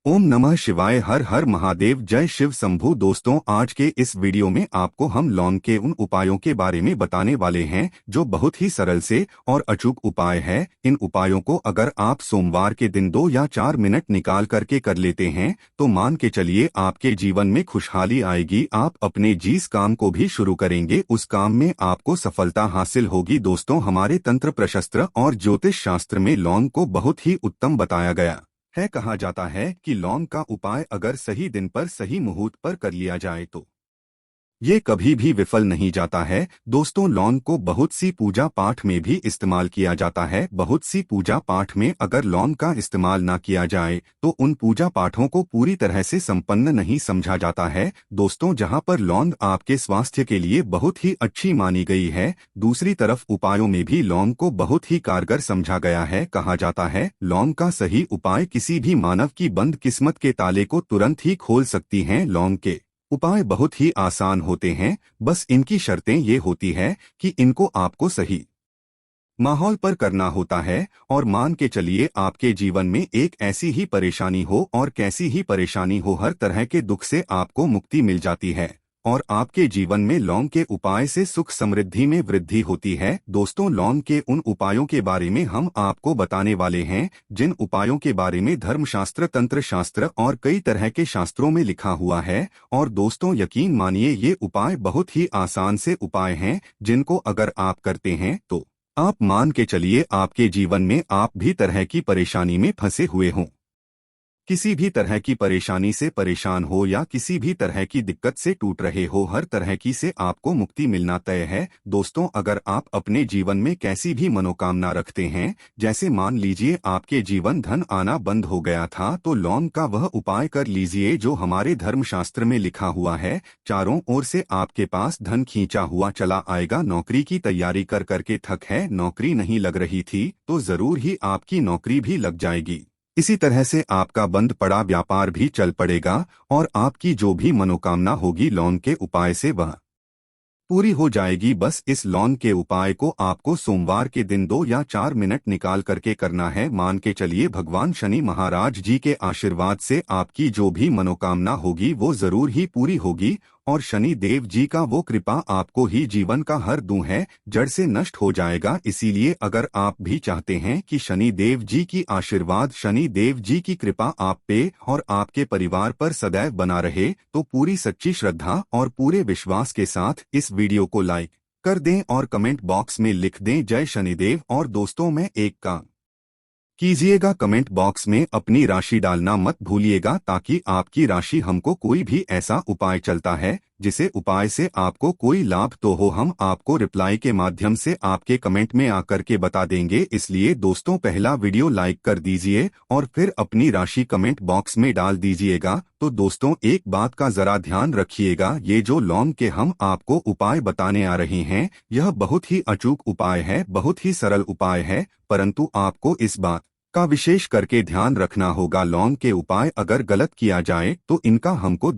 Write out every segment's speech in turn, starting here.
ओम नमः शिवाय। हर हर महादेव। जय शिव शंभू। दोस्तों, आज के इस वीडियो में आपको हम लौंग के उन उपायों के बारे में बताने वाले हैं जो बहुत ही सरल से और अचूक उपाय है। इन उपायों को अगर आप सोमवार के दिन 2 या 4 मिनट निकाल करके कर लेते हैं तो मान के चलिए आपके जीवन में खुशहाली आएगी। आप अपने जिस काम को भी शुरू करेंगे उस काम में आपको सफलता हासिल होगी। दोस्तों, हमारे तंत्र प्रशास्त्र और ज्योतिष शास्त्र में लौंग को बहुत ही उत्तम बताया गया है। कहा जाता है कि लौंग का उपाय अगर सही दिन पर सही मुहूर्त पर कर लिया जाए तो ये कभी भी विफल नहीं जाता है। दोस्तों, लौंग को बहुत सी पूजा पाठ में भी इस्तेमाल किया जाता है। बहुत सी पूजा पाठ में अगर लौंग का इस्तेमाल ना किया जाए तो उन पूजा पाठों को पूरी तरह से संपन्न नहीं समझा जाता है। दोस्तों, जहां पर लौंग आपके स्वास्थ्य के लिए बहुत ही अच्छी मानी गई है, दूसरी तरफ उपायों में भी लौंग को बहुत ही कारगर समझा गया है। कहा जाता है लौंग का सही उपाय किसी भी मानव की बंद किस्मत के ताले को तुरंत ही खोल सकती हैं। लौंग के उपाय बहुत ही आसान होते हैं, बस इनकी शर्तें ये होती है कि इनको आपको सही माहौल पर करना होता है। और मान के चलिए आपके जीवन में एक ऐसी ही परेशानी हो और कैसी ही परेशानी हो, हर तरह के दुख से आपको मुक्ति मिल जाती है और आपके जीवन में लौंग के उपाय से सुख समृद्धि में वृद्धि होती है। दोस्तों, लौंग के उन उपायों के बारे में हम आपको बताने वाले हैं जिन उपायों के बारे में धर्मशास्त्र, तंत्र शास्त्र और कई तरह के शास्त्रों में लिखा हुआ है। और दोस्तों, यकीन मानिए ये उपाय बहुत ही आसान से उपाय हैं जिनको अगर आप करते हैं तो आप मान के चलिए आपके जीवन में आप भी तरह की परेशानी में फंसे हुए हों, किसी भी तरह की परेशानी से परेशान हो या किसी भी तरह की दिक्कत से टूट रहे हो, हर तरह की से आपको मुक्ति मिलना तय है। दोस्तों, अगर आप अपने जीवन में कैसी भी मनोकामना रखते हैं, जैसे मान लीजिए आपके जीवन धन आना बंद हो गया था, तो लौंग का वह उपाय कर लीजिए जो हमारे धर्मशास्त्र में लिखा हुआ है। चारों ओर से आपके पास धन खींचा हुआ चला आएगा। नौकरी की तैयारी कर करके थक है, नौकरी नहीं लग रही थी, तो जरूर ही आपकी नौकरी भी लग जाएगी। इसी तरह से आपका बंद पड़ा व्यापार भी चल पड़ेगा और आपकी जो भी मनोकामना होगी लौंग के उपाय से वह पूरी हो जाएगी। बस इस लौंग के उपाय को आपको सोमवार के दिन 2 या 4 मिनट निकाल करके करना है। मान के चलिए भगवान शनि महाराज जी के आशीर्वाद से आपकी जो भी मनोकामना होगी वो जरूर ही पूरी होगी और शनि देव जी का वो कृपा आपको ही जीवन का हर दूं है जड़ से नष्ट हो जाएगा। इसीलिए अगर आप भी चाहते हैं कि शनि देव जी की आशीर्वाद, शनि देव जी की कृपा आप पे और आपके परिवार पर सदैव बना रहे, तो पूरी सच्ची श्रद्धा और पूरे विश्वास के साथ इस वीडियो को लाइक कर दें और कमेंट बॉक्स में लिख दें जय शनिदेव। और दोस्तों, मैं एक काम कीजिएगा, कमेंट बॉक्स में अपनी राशि डालना मत भूलिएगा, ताकि आपकी राशि हमको कोई भी ऐसा उपाय चलता है जिसे उपाय से आपको कोई लाभ तो हो, हम आपको रिप्लाई के माध्यम से आपके कमेंट में आकर के बता देंगे। इसलिए दोस्तों, पहला वीडियो लाइक कर दीजिए और फिर अपनी राशि कमेंट बॉक्स में डाल दीजिएगा। तो दोस्तों, एक बात का जरा ध्यान रखिएगा, ये जो लौंग के हम आपको उपाय बताने आ रहे हैं यह बहुत ही अचूक उपाय है, बहुत ही सरल उपाय है, परंतु आपको इस बात का विशेष करके ध्यान रखना होगा। लौंग के उपाय अगर गलत किया जाए तो इनका हमको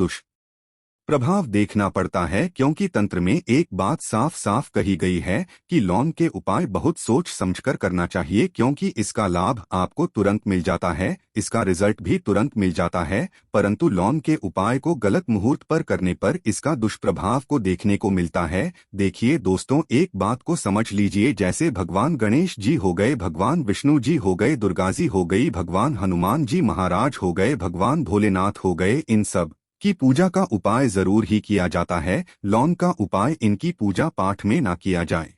प्रभाव देखना पड़ता है, क्योंकि तंत्र में एक बात साफ साफ कही गई है कि लौंग के उपाय बहुत सोच समझकर करना चाहिए, क्योंकि इसका लाभ आपको तुरंत मिल जाता है, इसका रिजल्ट भी तुरंत मिल जाता है, परंतु लौंग के उपाय को गलत मुहूर्त पर करने पर इसका दुष्प्रभाव को देखने को मिलता है। देखिए दोस्तों, एक बात को समझ लीजिए, जैसे भगवान गणेश जी हो गए, भगवान विष्णु जी हो गए, दुर्गा जी हो गई, भगवान हनुमान जी महाराज हो गए, भगवान भोलेनाथ हो गए, इन सब की पूजा का उपाय जरूर ही किया जाता है। लौंग का उपाय इनकी पूजा पाठ में ना किया जाए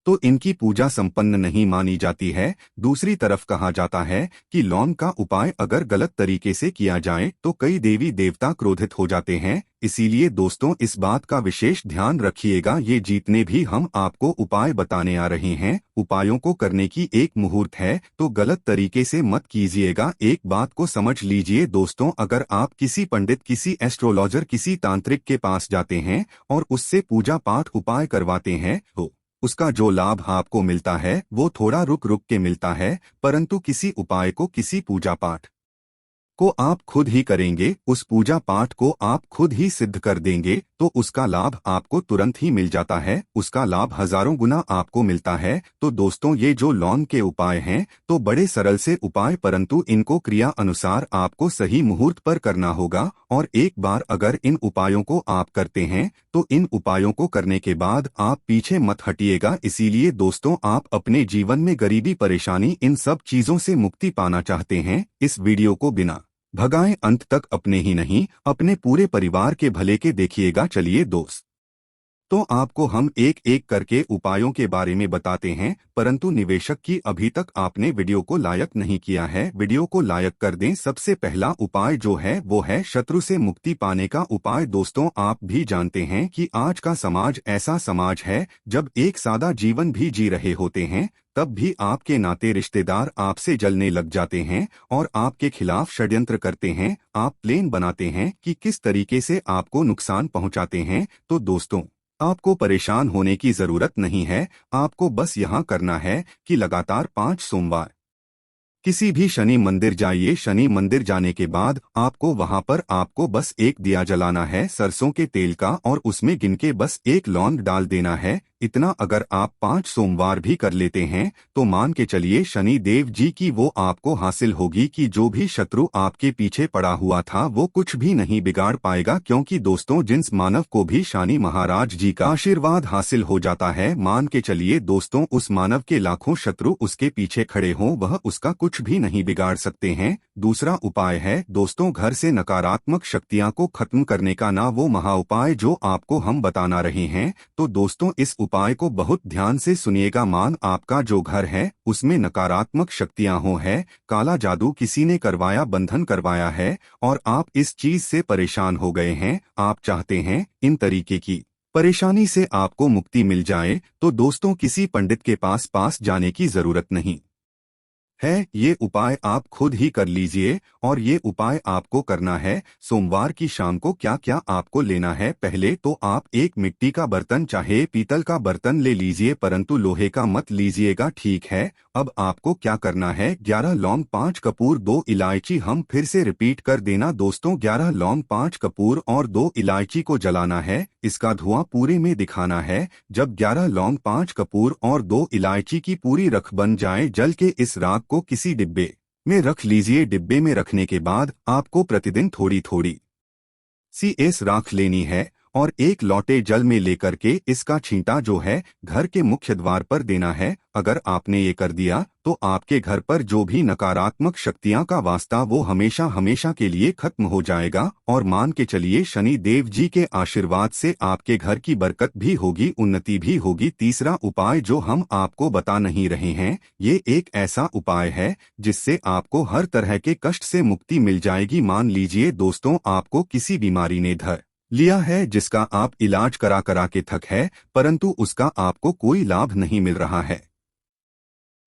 तो इनकी पूजा संपन्न नहीं मानी जाती है। दूसरी तरफ कहा जाता है कि लौंग का उपाय अगर गलत तरीके से किया जाए तो कई देवी देवता क्रोधित हो जाते हैं। इसीलिए दोस्तों, इस बात का विशेष ध्यान रखिएगा। ये जितने भी हम आपको उपाय बताने आ रहे हैं, उपायों को करने की एक मुहूर्त है, तो गलत तरीके से मत कीजिएगा। एक बात को समझ लीजिए दोस्तों, अगर आप किसी पंडित, किसी एस्ट्रोलॉजर, किसी तांत्रिक के पास जाते हैं और उससे पूजा पाठ उपाय करवाते हैं तो उसका जो लाभ आपको मिलता है वो थोड़ा रुक रुक के मिलता है, परंतु किसी उपाय को, किसी पूजा पाठ को आप खुद ही करेंगे, उस पूजा पाठ को आप खुद ही सिद्ध कर देंगे, तो उसका लाभ आपको तुरंत ही मिल जाता है, उसका लाभ हजारों गुना आपको मिलता है। तो दोस्तों, ये जो लौंग के उपाय हैं तो बड़े सरल से उपाय, परंतु इनको क्रिया अनुसार आपको सही मुहूर्त पर करना होगा। और एक बार अगर इन उपायों को आप करते हैं तो इन उपायों को करने के बाद आप पीछे मत हटिएगा। इसीलिए दोस्तों, आप अपने जीवन में गरीबी, परेशानी, इन सब चीजों से मुक्ति पाना चाहते हैं, इस वीडियो को बिना भगाएं अंत तक अपने ही नहीं अपने पूरे परिवार के भले के देखिएगा। चलिए दोस्त, तो आपको हम एक एक करके उपायों के बारे में बताते हैं, परंतु निवेशक की अभी तक आपने वीडियो को लाइक नहीं किया है, वीडियो को लाइक कर दें। सबसे पहला उपाय जो है वो है शत्रु से मुक्ति पाने का उपाय। दोस्तों, आप भी जानते हैं कि आज का समाज ऐसा समाज है जब एक सादा जीवन भी जी रहे होते हैं तब भी आपके नाते रिश्तेदार आपसे जलने लग जाते हैं और आपके खिलाफ षड्यंत्र करते हैं। आप प्लान बनाते हैं कि किस तरीके से आपको नुकसान पहुंचाते हैं। तो दोस्तों, आपको परेशान होने की जरूरत नहीं है, आपको बस यहाँ करना है कि लगातार 5 सोमवार किसी भी शनि मंदिर जाइए। शनि मंदिर जाने के बाद आपको वहां पर आपको बस एक दिया जलाना है सरसों के तेल का, और उसमें गिन के बस एक लौंग डाल देना है। इतना अगर आप 5 सोमवार भी कर लेते हैं तो मान के चलिए शनि देव जी की वो आपको हासिल होगी कि जो भी शत्रु आपके पीछे पड़ा हुआ था वो कुछ भी नहीं बिगाड़ पाएगा। क्योंकि दोस्तों, जिस मानव को भी शनि महाराज जी का आशीर्वाद हासिल हो जाता है, मान के चलिए दोस्तों, उस मानव के लाखों शत्रु उसके पीछे खड़े हों, वह उसका कुछ भी नहीं बिगाड़ सकते हैं। दूसरा उपाय है दोस्तों, घर से नकारात्मक शक्तियां को खत्म करने का ना वो महा उपाय जो आपको हम बताना रहे हैं। तो दोस्तों, इस उपाय को बहुत ध्यान से सुनिएगा। मान आपका जो घर है उसमें नकारात्मक शक्तियां हो है, काला जादू किसी ने करवाया, बंधन करवाया है और आप इस चीज से परेशान हो गए हैं, आप चाहते हैं इन तरीके की परेशानी से आपको मुक्ति मिल जाए, तो दोस्तों किसी पंडित के पास जाने की जरूरत नहीं है। ये उपाय आप खुद ही कर लीजिए। और ये उपाय आपको करना है सोमवार की शाम को। क्या क्या आपको लेना है? पहले तो आप एक मिट्टी का बर्तन, चाहे पीतल का बर्तन ले लीजिए, परंतु लोहे का मत लीजिएगा, ठीक है। अब आपको क्या करना है? 11 लौंग, 5 कपूर, 2 इलायची। हम फिर से रिपीट कर देना दोस्तों, 11 लौंग, 5 कपूर और 2 इलायची को जलाना है, इसका धुआं पूरे में दिखाना है। जब 11 लौंग, 5 कपूर और 2 इलायची की पूरी रख बन जाए, जल के इस राख को किसी डिब्बे में रख लीजिए। डिब्बे में रखने के बाद आपको प्रतिदिन थोड़ी थोड़ी सी इस राख लेनी है और एक लोटे जल में लेकर के इसका छींटा जो है घर के मुख्य द्वार पर देना है। अगर आपने ये कर दिया तो आपके घर पर जो भी नकारात्मक शक्तियां का वास्ता वो हमेशा हमेशा के लिए खत्म हो जाएगा। और मान के चलिए शनि देव जी के आशीर्वाद से आपके घर की बरकत भी होगी, उन्नति भी होगी। तीसरा उपाय जो हम आपको बता नहीं रहे हैं, ये एक ऐसा उपाय है जिससे आपको हर तरह के कष्ट से मुक्ति मिल जाएगी। मान लीजिए दोस्तों, आपको किसी बीमारी ने धर लिया है जिसका आप इलाज करा करा के थक है, परंतु उसका आपको कोई लाभ नहीं मिल रहा है,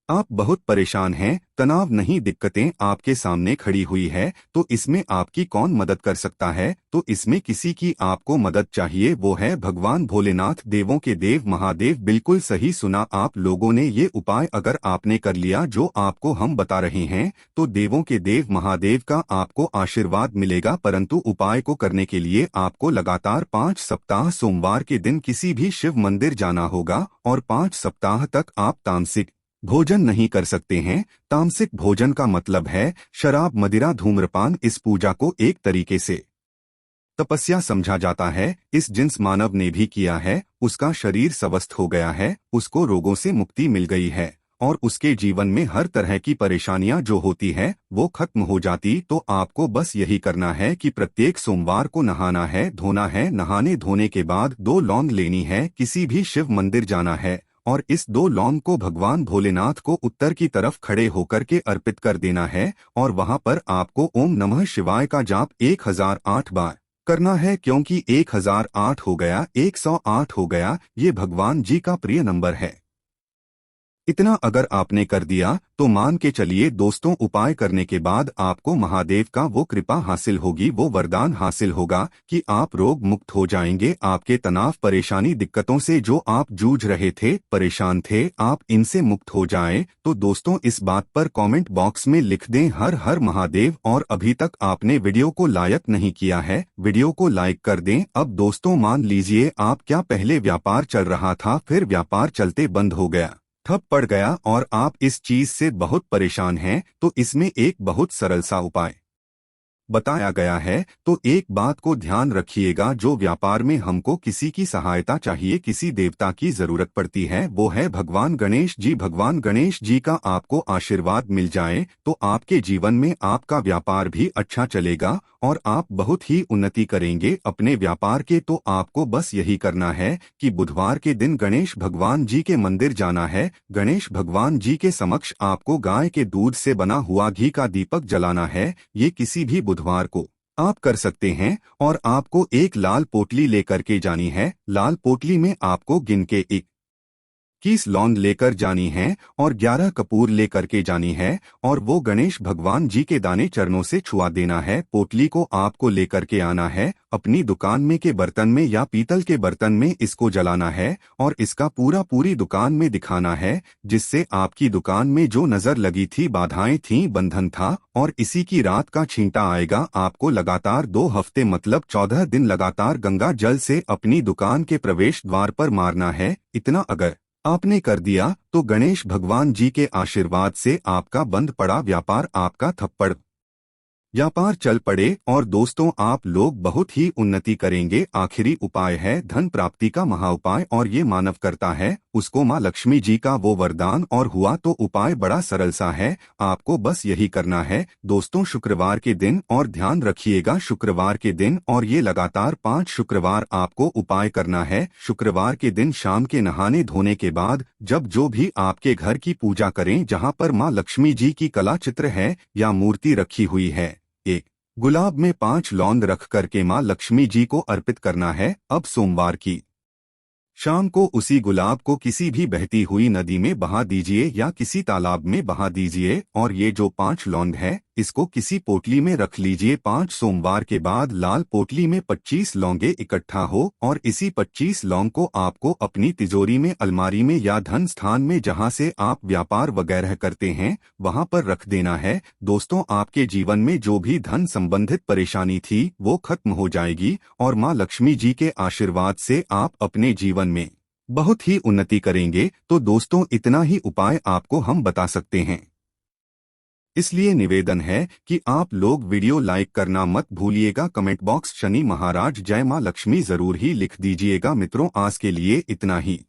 आप बहुत परेशान हैं, तनाव नहीं, दिक्कतें आपके सामने खड़ी हुई है, तो इसमें आपकी कौन मदद कर सकता है? तो इसमें किसी की आपको मदद चाहिए, वो है भगवान भोलेनाथ, देवों के देव महादेव। बिल्कुल सही सुना आप लोगों ने। ये उपाय अगर आपने कर लिया जो आपको हम बता रहे हैं, तो देवों के देव महादेव का आपको आशीर्वाद मिलेगा। परंतु उपाय को करने के लिए आपको लगातार 5 सप्ताह सोमवार के दिन किसी भी शिव मंदिर जाना होगा और 5 सप्ताह तक आप तामसिक भोजन नहीं कर सकते हैं। तामसिक भोजन का मतलब है शराब, मदिरा, धूम्रपान। इस पूजा को एक तरीके से तपस्या समझा जाता है। इस जिन्स मानव ने भी किया है, उसका शरीर स्वस्थ हो गया है, उसको रोगों से मुक्ति मिल गई है और उसके जीवन में हर तरह की परेशानियां जो होती है वो खत्म हो जाती। तो आपको बस यही करना है कि प्रत्येक सोमवार को नहाना है, धोना है। नहाने धोने के बाद 2 लौंग लेनी है, किसी भी शिव मंदिर जाना है और इस 2 लौंग को भगवान भोलेनाथ को उत्तर की तरफ खड़े होकर के अर्पित कर देना है। और वहां पर आपको ओम नमः शिवाय का जाप 1008 बार करना है, क्योंकि 1008 हो गया, 108 हो गया, ये भगवान जी का प्रिय नंबर है। इतना अगर आपने कर दिया तो मान के चलिए दोस्तों, उपाय करने के बाद आपको महादेव का वो कृपा हासिल होगी, वो वरदान हासिल होगा कि आप रोग मुक्त हो जाएंगे। आपके तनाव, परेशानी, दिक्कतों से जो आप जूझ रहे थे, परेशान थे, आप इनसे मुक्त हो जाएं। तो दोस्तों, इस बात पर कमेंट बॉक्स में लिख दें हर हर महादेव। और अभी तक आपने वीडियो को लाइक नहीं किया है, वीडियो को लाइक कर दें। अब दोस्तों, मान लीजिए आप क्या पहले व्यापार चल रहा था, फिर व्यापार चलते बंद हो गया, ठप पड़ गया और आप इस चीज से बहुत परेशान हैं, तो इसमें एक बहुत सरल सा उपाय बताया गया है। तो एक बात को ध्यान रखिएगा, जो व्यापार में हमको किसी की सहायता चाहिए, किसी देवता की जरूरत पड़ती है, वो है भगवान गणेश जी। भगवान गणेश जी का आपको आशीर्वाद मिल जाए तो आपके जीवन में आपका व्यापार भी अच्छा चलेगा और आप बहुत ही उन्नति करेंगे अपने व्यापार के। तो आपको बस यही करना है कि बुधवार के दिन गणेश भगवान जी के मंदिर जाना है। गणेश भगवान जी के समक्ष आपको गाय के दूध से बना हुआ घी का दीपक जलाना है। ये किसी भी बुधवार को आप कर सकते हैं। और आपको एक लाल पोटली लेकर के जानी है। लाल पोटली में आपको गिन के 21 लौंग लेकर जानी है और 11 कपूर लेकर के जानी है और वो गणेश भगवान जी के दाने चरणों से छुआ देना है। पोटली को आपको लेकर के आना है, अपनी दुकान में के बर्तन में या पीतल के बर्तन में इसको जलाना है और इसका पूरी दुकान में दिखाना है, जिससे आपकी दुकान में जो नजर लगी थी, बाधाएं थीं, बंधन था, और इसी की रात का छींटा आएगा। आपको लगातार 2 हफ्ते मतलब 14 दिन लगातार गंगा जल से अपनी दुकान के प्रवेश द्वार पर मारना है। इतना अगर आपने कर दिया तो गणेश भगवान जी के आशीर्वाद से आपका बंद पड़ा व्यापार, आपका थप्पड़ व्यापार चल पड़े और दोस्तों, आप लोग बहुत ही उन्नति करेंगे। आखिरी उपाय है धन प्राप्ति का महा उपाय, और ये मानव करता है, उसको माँ लक्ष्मी जी का वो वरदान और हुआ। तो उपाय बड़ा सरल सा है, आपको बस यही करना है दोस्तों, शुक्रवार के दिन। और ध्यान रखिएगा, शुक्रवार के दिन, और ये लगातार 5 शुक्रवार आपको उपाय करना है। शुक्रवार के दिन शाम के नहाने धोने के बाद जब जो भी आपके घर की पूजा करें, जहाँ पर माँ लक्ष्मी जी की कला चित्र है या मूर्ति रखी हुई है, एक गुलाब में 5 लौंग रख करके माँ लक्ष्मी जी को अर्पित करना है। अब सोमवार की शाम को उसी गुलाब को किसी भी बहती हुई नदी में बहा दीजिए या किसी तालाब में बहा दीजिए और ये जो 5 लौंग है इसको किसी पोटली में रख लीजिए। 5 सोमवार के बाद लाल पोटली में 25 लौंगे इकट्ठा हो और इसी 25 लौंग को आपको अपनी तिजोरी में, अलमारी में या धन स्थान में, जहां से आप व्यापार वगैरह करते हैं, वहां पर रख देना है। दोस्तों, आपके जीवन में जो भी धन संबंधित परेशानी थी वो खत्म हो जाएगी और माँ लक्ष्मी जी के आशीर्वाद से आप अपने जीवन में बहुत ही उन्नति करेंगे। तो दोस्तों, इतना ही उपाय आपको हम बता सकते हैं, इसलिए निवेदन है कि आप लोग वीडियो लाइक करना मत भूलिएगा। कमेंट बॉक्स शनि महाराज जय मां लक्ष्मी जरूर ही लिख दीजिएगा। मित्रों, आज के लिए इतना ही।